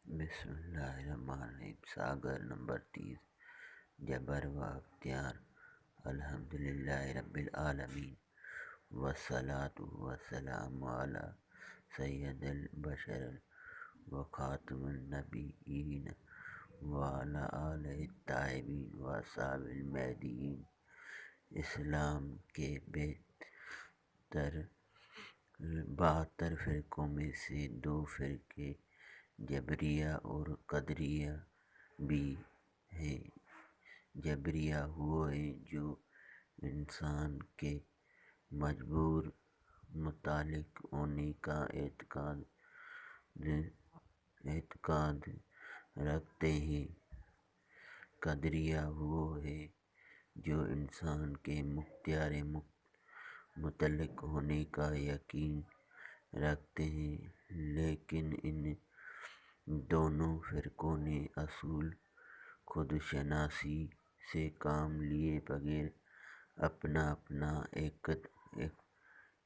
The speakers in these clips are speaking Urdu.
بسم اللہ الرحمن الرحیم۔ ساگر نمبر 30، جبر و اختیار۔ الحمدللہ رب العالمین، والصلاة والسلام علی سید البشر و خاتم النبیین وعلی آلہ الطاہرین و اصحاب المہدیین۔ اسلام کے 72 فرقوں میں سے 2 فرقے جبریہ اور قدریہ بھی ہیں۔ جبریہ وہ ہیں جو انسان کے مجبور متعلق ہونے کا اعتقاد رکھتے ہیں۔ قدریہ وہ ہیں جو انسان کے مختار متعلق ہونے کا یقین رکھتے ہیں، لیکن ان دونوں فرقوں نے اصول خود شناسی سے کام لیے بغیر اپنا اپنا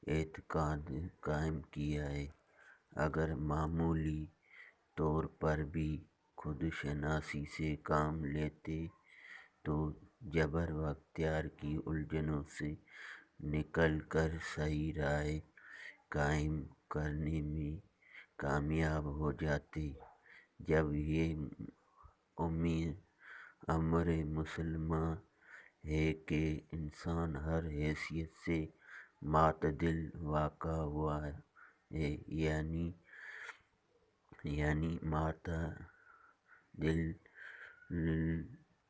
اعتقاد قائم کیا ہے۔ اگر معمولی طور پر بھی خود شناسی سے کام لیتے تو جبر و اختیار کی الجھنوں سے نکل کر صحیح راہ قائم کرنے میں کامیاب ہو جاتے۔ جب یہ امر مسلمہ ہے کہ انسان ہر حیثیت سے معتدل واقع ہوا ہے، یعنی معتدل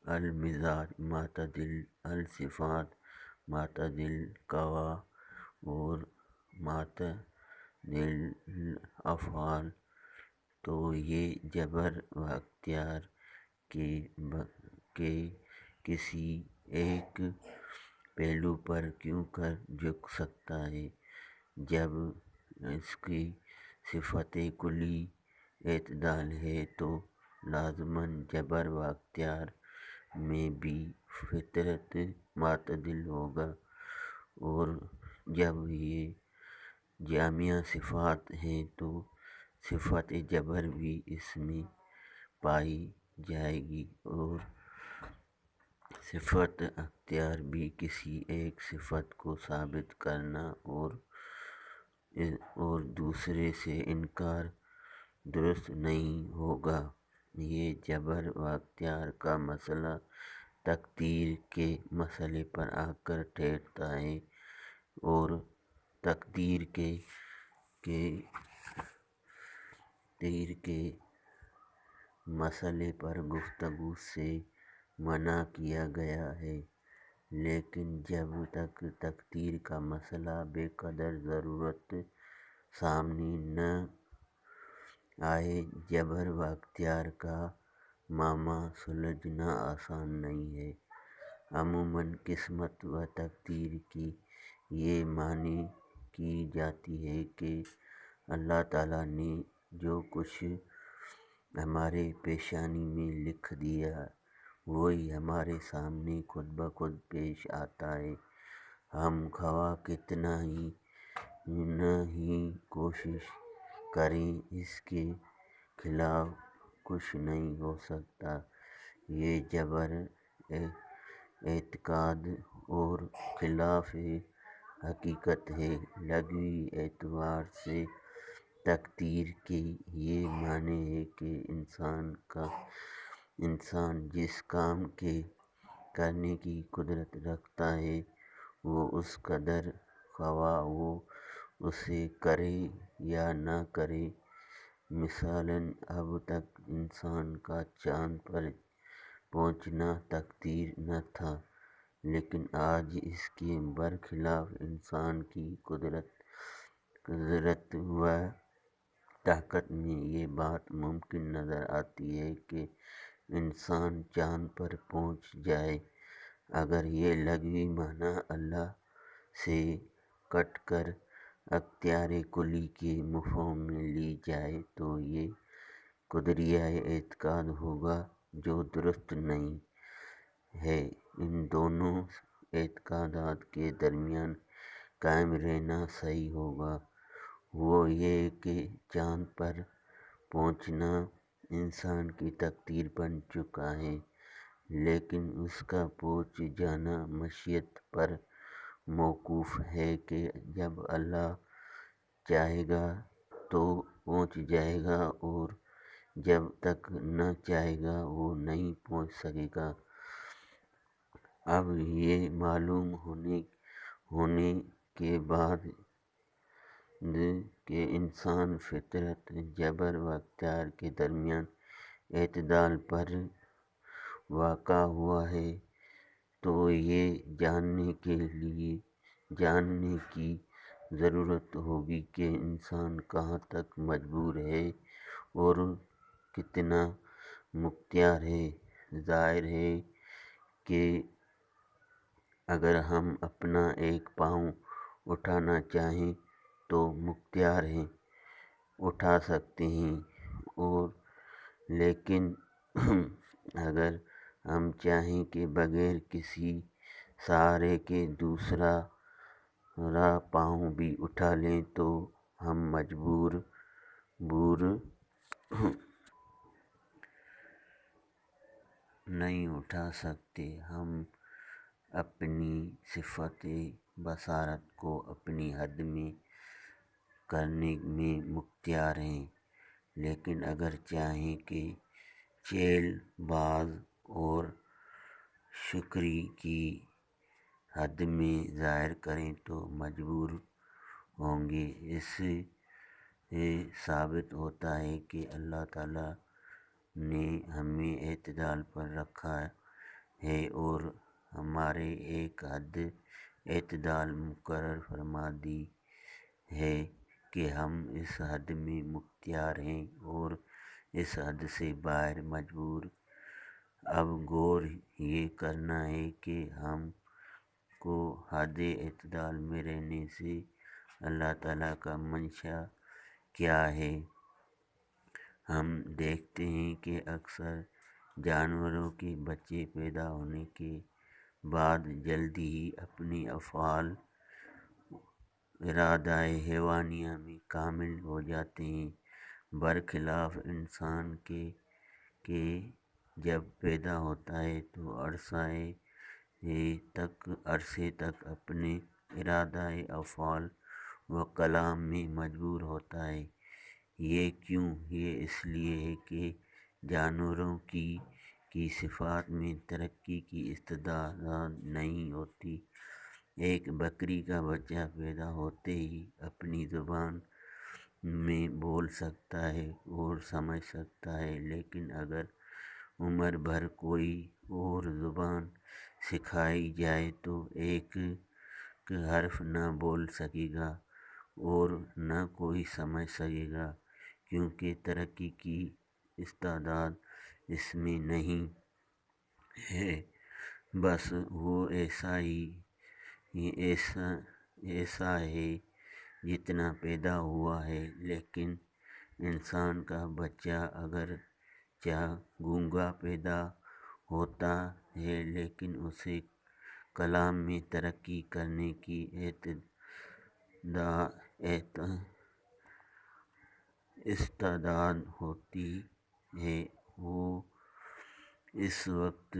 المزاج، معتدل الصفات، معتدل قوا اور معتدل الافعال، تو یہ جبر و اختیار کے کسی ایک پہلو پر کیوں کر جھک سکتا ہے جب اس کی صفت کلی اعتدال ہے؟ تو لازماً جبر و اختیار میں بھی فطرت معتدل ہوگا، اور جب یہ جامع صفات ہیں تو صفت جبر بھی اس میں پائی جائے گی، اور صفت اختیار بھی۔ کسی ایک صفت کو ثابت کرنا اور دوسرے سے انکار درست نہیں ہوگا۔ یہ جبر و اختیار کا مسئلہ تقدیر کے مسئلے پر آ کر ٹھہرتا ہے، اور تقدیر کے مسئلے پر گفتگو سے منع کیا گیا ہے، لیکن جب تک تقدیر کا مسئلہ بقدر ضرورت سامنے نہ آئے، جبر و اختیار کا معمہ سلجھنا آسان نہیں ہے۔ عموماً قسمت و تقدیر کی یہ معنی کی جاتی ہے کہ اللہ تعالیٰ نے جو کچھ ہمارے پیشانی میں لکھ دیا وہی ہمارے سامنے خود بخود پیش آتا ہے۔ ہم خواہ کتنا ہی کوشش کریں، اس کے خلاف کچھ نہیں ہو سکتا۔ یہ جبر اعتقاد اور خلاف حقیقت ہے۔ لغوی اعتبار سے تقدیر کے یہ معنی ہے کہ انسان جس کام کے کرنے کی قدرت رکھتا ہے وہ اس قدر خواہ وہ اسے کرے یا نہ کرے۔ مثلاً اب تک انسان کا چاند پر پہنچنا تقدیر نہ تھا، لیکن آج اس کے برخلاف انسان کی قدرت و طاقت میں یہ بات ممکن نظر آتی ہے کہ انسان چاند پر پہنچ جائے۔ اگر یہ لغوی معنی اللہ سے کٹ کر اختیار کلی کے مفہوم میں لی جائے تو یہ قدریہ اعتقاد ہوگا، جو درست نہیں ہے۔ ان دونوں اعتقادات کے درمیان قائم رہنا صحیح ہوگا۔ وہ یہ کہ چاند پر پہنچنا انسان کی تقدیر بن چکا ہے، لیکن اس کا پہنچ جانا مشیت پر موقوف ہے کہ جب اللہ چاہے گا تو پہنچ جائے گا، اور جب تک نہ چاہے گا وہ نہیں پہنچ سکے گا۔ اب یہ معلوم ہونے کے بعد کہ انسان فطرت، جبر و اختیار کے درمیان اعتدال پر واقع ہوا ہے، تو یہ جاننے کی ضرورت ہوگی کہ انسان کہاں تک مجبور ہے اور کتنا مختار ہے۔ ظاہر ہے کہ اگر ہم اپنا ایک پاؤں اٹھانا چاہیں تو مختار ہیں، اٹھا سکتے ہیں، لیکن اگر ہم چاہیں کہ بغیر کسی سہارے کے دوسرا پاؤں بھی اٹھا لیں تو ہم مجبور نہیں اٹھا سکتے۔ ہم اپنی صفت بصارت کو اپنی حد میں کرنے میں مختار ہیں، لیکن اگر چاہیں کہ چیل باز اور شکاری کی حد میں ظاہر کریں تو مجبور ہوں گے۔ اس سے ثابت ہوتا ہے کہ اللہ تعالیٰ نے ہمیں اعتدال پر رکھا ہے اور ہمارے ایک حد اعتدال مقرر فرما دی ہے کہ ہم اس حد میں مختار ہیں اور اس حد سے باہر مجبور۔ اب غور یہ کرنا ہے کہ ہم کو حد اعتدال میں رہنے سے اللہ تعالیٰ کا منشا کیا ہے۔ ہم دیکھتے ہیں کہ اکثر جانوروں کے بچے پیدا ہونے کے بعد جلدی ہی اپنے افعال ارادۂ حیوانیہ میں کامل ہو جاتے ہیں، برخلاف انسان کے جب پیدا ہوتا ہے تو عرصے تک اپنے ارادۂ افعال و کلام میں مجبور ہوتا ہے۔ یہ کیوں؟ یہ اس لیے ہے کہ جانوروں کی صفات میں ترقی کی استعداد نہیں ہوتی۔ ایک بکری کا بچہ پیدا ہوتے ہی اپنی زبان میں بول سکتا ہے اور سمجھ سکتا ہے، لیکن اگر عمر بھر کوئی اور زبان سکھائی جائے تو ایک حرف نہ بول سکے گا اور نہ کوئی سمجھ سکے گا، کیونکہ ترقی کی استعداد اس میں نہیں ہے۔ بس وہ ایسا ہے جتنا پیدا ہوا ہے، لیکن انسان کا بچہ اگرچہ گونگا پیدا ہوتا ہے لیکن اسے کلام میں ترقی کرنے کی استعداد ہوتی ہے۔ وہ اس وقت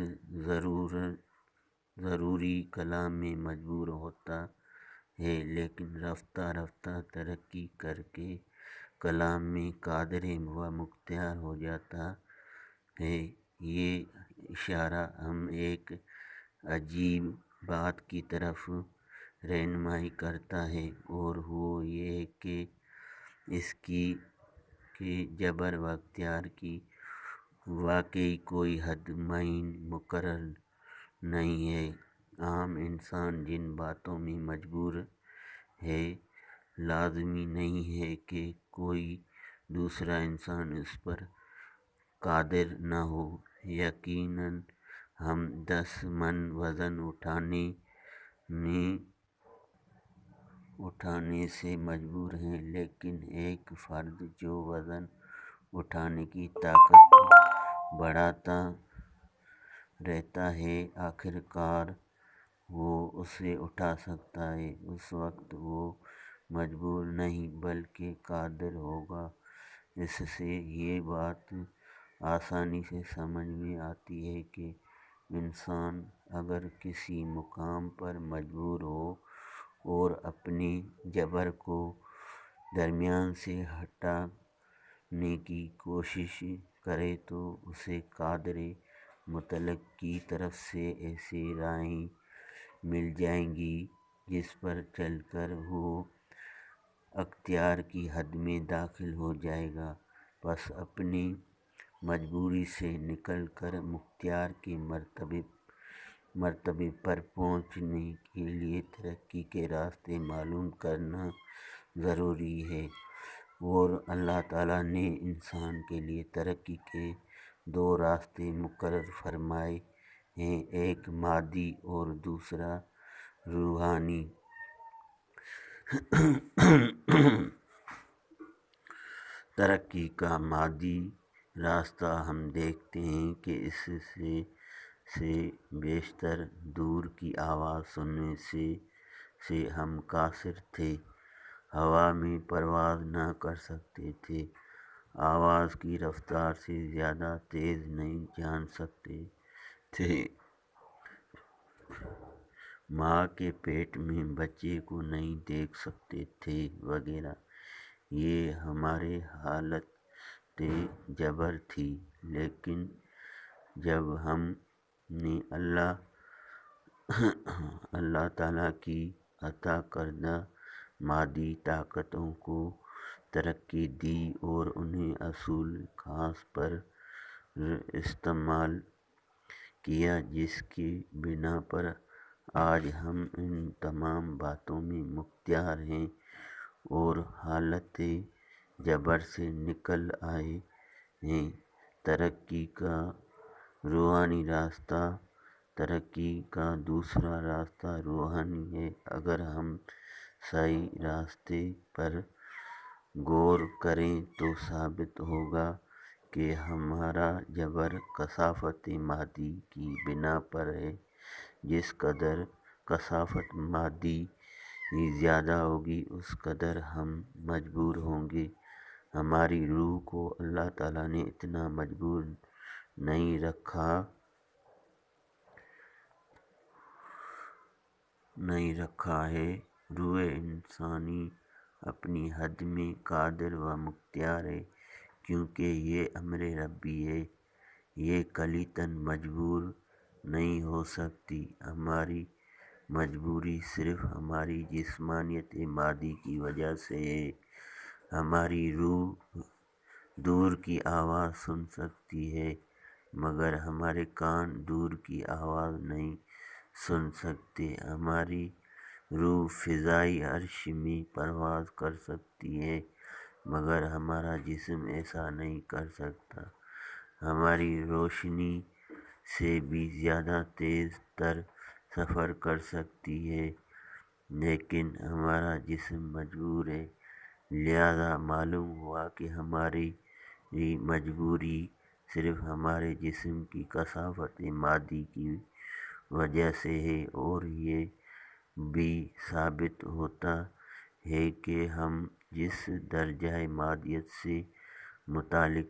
ضروری کلام میں مجبور ہوتا ہے، لیکن رفتہ رفتہ ترقی کر کے کلام میں قادر و مختار ہو جاتا ہے۔ یہ اشارہ ہم ایک عجیب بات کی طرف رہنمائی کرتا ہے، اور وہ یہ کہ اس کے جبر و اختیار کی واقعی کوئی حد معین مقرر نہیں ہے۔ عام انسان جن باتوں میں مجبور ہے، لازمی نہیں ہے کہ کوئی دوسرا انسان اس پر قادر نہ ہو۔ یقیناً ہم 10 من وزن اٹھانے سے مجبور ہیں، لیکن ایک فرد جو وزن اٹھانے کی طاقت بڑھاتا رہتا ہے، آخر کار وہ اسے اٹھا سکتا ہے۔ اس وقت وہ مجبور نہیں بلکہ قادر ہوگا۔ اس سے یہ بات آسانی سے سمجھ میں آتی ہے کہ انسان اگر کسی مقام پر مجبور ہو اور اپنے جبر کو درمیان سے ہٹانے کی کوشش کرے تو اسے قادر مطلق کی طرف سے ایسی راہیں مل جائیں گی جس پر چل کر وہ اختیار کی حد میں داخل ہو جائے گا۔ پس اپنی مجبوری سے نکل کر مختار کے مرتبے پر پہنچنے کے لیے ترقی کے راستے معلوم کرنا ضروری ہے، اور اللہ تعالیٰ نے انسان کے لیے ترقی کے 2 راستے مقرر فرمائے ہیں، ایک مادی اور دوسرا روحانی۔ ترقی کا مادی راستہ ہم دیکھتے ہیں کہ اس سے بیشتر دور کی آواز سننے سے ہم قاصر تھے، ہوا میں پرواز نہ کر سکتے تھے، آواز کی رفتار سے زیادہ تیز نہیں جان سکتے تھے، ماں کے پیٹ میں بچے کو نہیں دیکھ سکتے تھے وغیرہ۔ یہ ہماری حالت جبر تھی، لیکن جب ہم نے اللہ تعالیٰ کی عطا کردہ مادی طاقتوں کو ترقی دی اور انہیں اصول خاص پر استعمال کیا، جس کی بنا پر آج ہم ان تمام باتوں میں مختار ہیں اور حالت جبر سے نکل آئے ہیں۔ ترقی کا روحانی راستہ۔ ترقی کا دوسرا راستہ روحانی ہے۔ اگر ہم صحیح راستے پر غور کریں تو ثابت ہوگا کہ ہمارا جبر کثافت مادی کی بنا پر ہے۔ جس قدر کثافت مادی زیادہ ہوگی اس قدر ہم مجبور ہوں گے۔ ہماری روح کو اللہ تعالیٰ نے اتنا مجبور نہیں رکھا ہے۔ روح انسانی اپنی حد میں قادر و مختار ہے، کیونکہ یہ امر ربی ہے، یہ کلیتاً مجبور نہیں ہو سکتی۔ ہماری مجبوری صرف ہماری جسمانیت مادی کی وجہ سے ہے۔ ہماری روح دور کی آواز سن سکتی ہے، مگر ہمارے کان دور کی آواز نہیں سن سکتے۔ ہماری روح فضائے عرش میں پرواز کر سکتی ہے، مگر ہمارا جسم ایسا نہیں کر سکتا۔ ہماری روشنی سے بھی زیادہ تیز تر سفر کر سکتی ہے، لیکن ہمارا جسم مجبور ہے۔ لہذا معلوم ہوا کہ ہماری مجبوری صرف ہمارے جسم کی کثافت مادی کی وجہ سے ہے، اور یہ بھی ثابت ہوتا ہے کہ ہم جس درجہ مادیت سے متعلق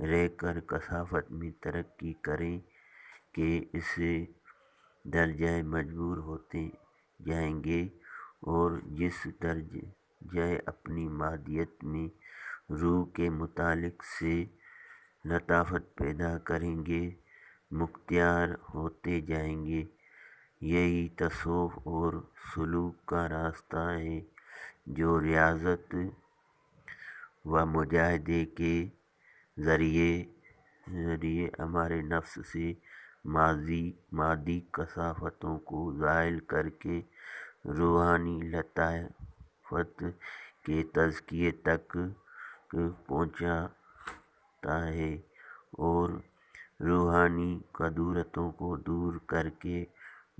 رہ کر کثافت میں ترقی کریں گے، اس درجہ مجبور ہوتے جائیں گے، اور جس درجہ اپنی مادیت میں روح کے مطالعے سے لطافت پیدا کریں گے، مختار ہوتے جائیں گے۔ یہی تصوف اور سلوک کا راستہ ہے جو ریاضت و مجاہدے کے ذریعے ہمارے نفس سے مادی کثافتوں کو زائل کر کے روحانی لطافت کے تزکیے تک پہنچاتا ہے، اور روحانی کدورتوں کو دور کر کے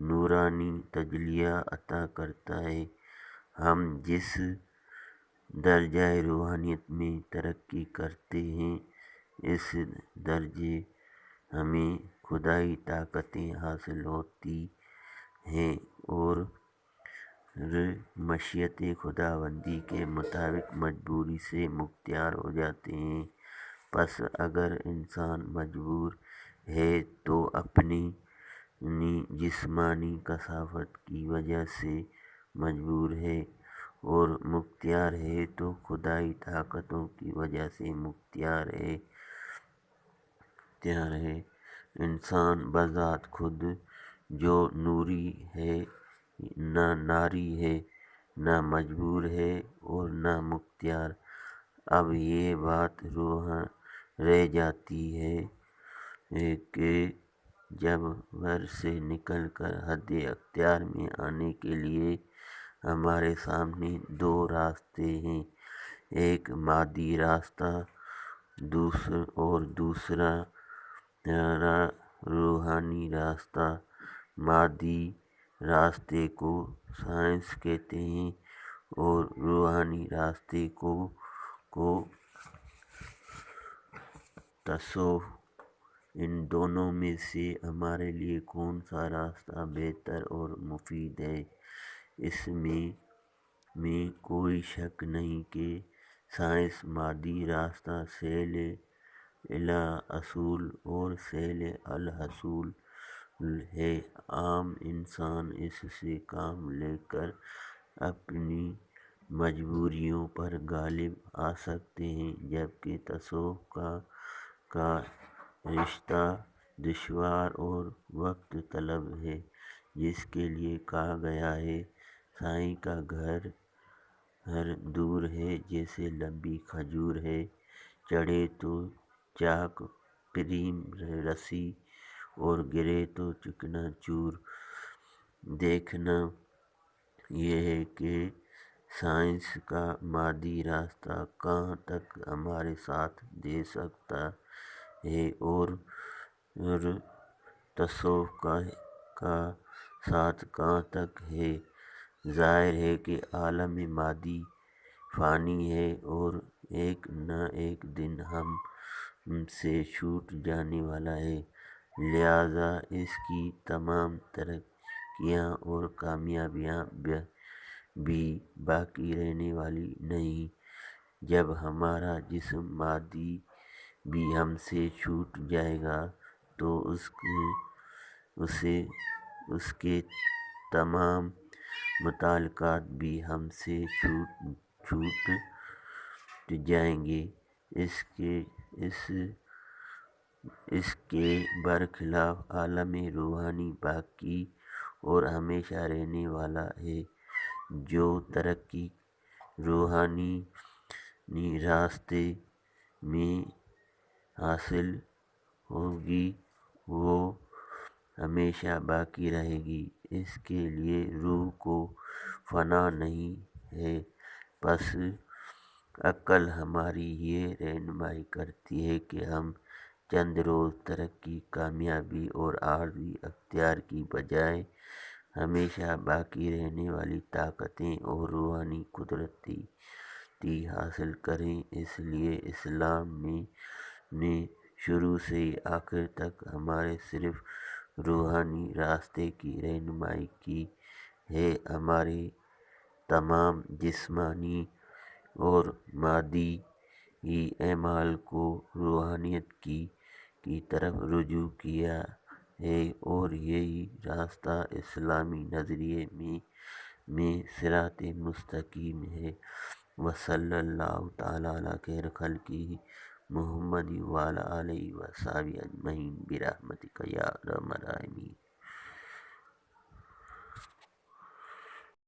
نورانی تجلیہ عطا کرتا ہے۔ ہم جس درجہ روحانیت میں ترقی کرتے ہیں، اس درجے ہمیں خدائی طاقتیں حاصل ہوتی ہیں اور مشیت خداوندی کے مطابق مجبوری سے مختار ہو جاتے ہیں۔ پس اگر انسان مجبور ہے تو اپنی جسمانی کثافت کی وجہ سے مجبور ہے، اور مختار ہے تو خدائی طاقتوں کی وجہ سے مختار ہے۔ انسان بذات خود جو نوری ہے، نہ ناری ہے، نہ مجبور ہے اور نہ مختار۔ اب یہ بات رہ جاتی ہے کہ جبر سے نکل کر حد اختیار میں آنے کے لیے ہمارے سامنے دو راستے ہیں، ایک مادی راستہ اور دوسرا روحانی راستہ۔ مادی راستے کو سائنس کہتے ہیں اور روحانی راستے کو تصوف۔ ان دونوں میں سے ہمارے لیے کون سا راستہ بہتر اور مفید ہے؟ اس میں کوئی شک نہیں کہ سائنس مادی راستہ سہل الوصول اور سہل الحصول ہے۔ عام انسان اس سے کام لے کر اپنی مجبوریوں پر غالب آ سکتے ہیں، جبکہ تصوف کا رشتہ دشوار اور وقت طلب ہے، جس کے لیے کہا گیا ہے، سائیں کا گھر دور ہے جیسے لمبی کھجور ہے، چڑھے تو چاک پریم رسی اور گرے تو چکنا چور۔ دیکھنا یہ ہے کہ سائنس کا مادی راستہ کہاں تک ہمارا ساتھ دے سکتا ہے اور تصوف کا ساتھ کہاں تک ہے۔ ظاہر ہے کہ عالم مادی فانی ہے اور ایک نہ ایک دن ہم سے چھوٹ جانے والا ہے، لہٰذا اس کی تمام ترقیاں اور کامیابیاں بھی باقی رہنے والی نہیں۔ جب ہمارا جسم مادی بھی ہم سے چھوٹ جائے گا تو اس کے تمام متعلقات بھی ہم سے چھوٹ جائیں گے۔ اس کے برخلاف عالم روحانی باقی اور ہمیشہ رہنے والا ہے۔ جو ترقی روحانی راستے میں حاصل ہوگی وہ ہمیشہ باقی رہے گی۔ اس کے لیے روح کو فنا نہیں ہے۔ پس عقل ہماری یہ رہنمائی کرتی ہے کہ ہم چند روز ترقی، کامیابی اور عارضی اختیار کی بجائے ہمیشہ باقی رہنے والی طاقتیں اور روحانی قدرتی حاصل کریں۔ اس لیے اسلام نے شروع سے ہی آخر تک ہمارے صرف روحانی راستے کی رہنمائی کی ہے۔ ہمارے تمام جسمانی اور مادی اعمال کو روحانیت کی طرف رجوع کیا ہے، اور یہی راستہ اسلامی نظریے میں صراط مستقیم ہے۔ وصلی اللہ تعالیٰ علی خیر خلقہ محمد وعلی آلہ وصحبہ اجمعین برحمتک یا ارحم الراحمین۔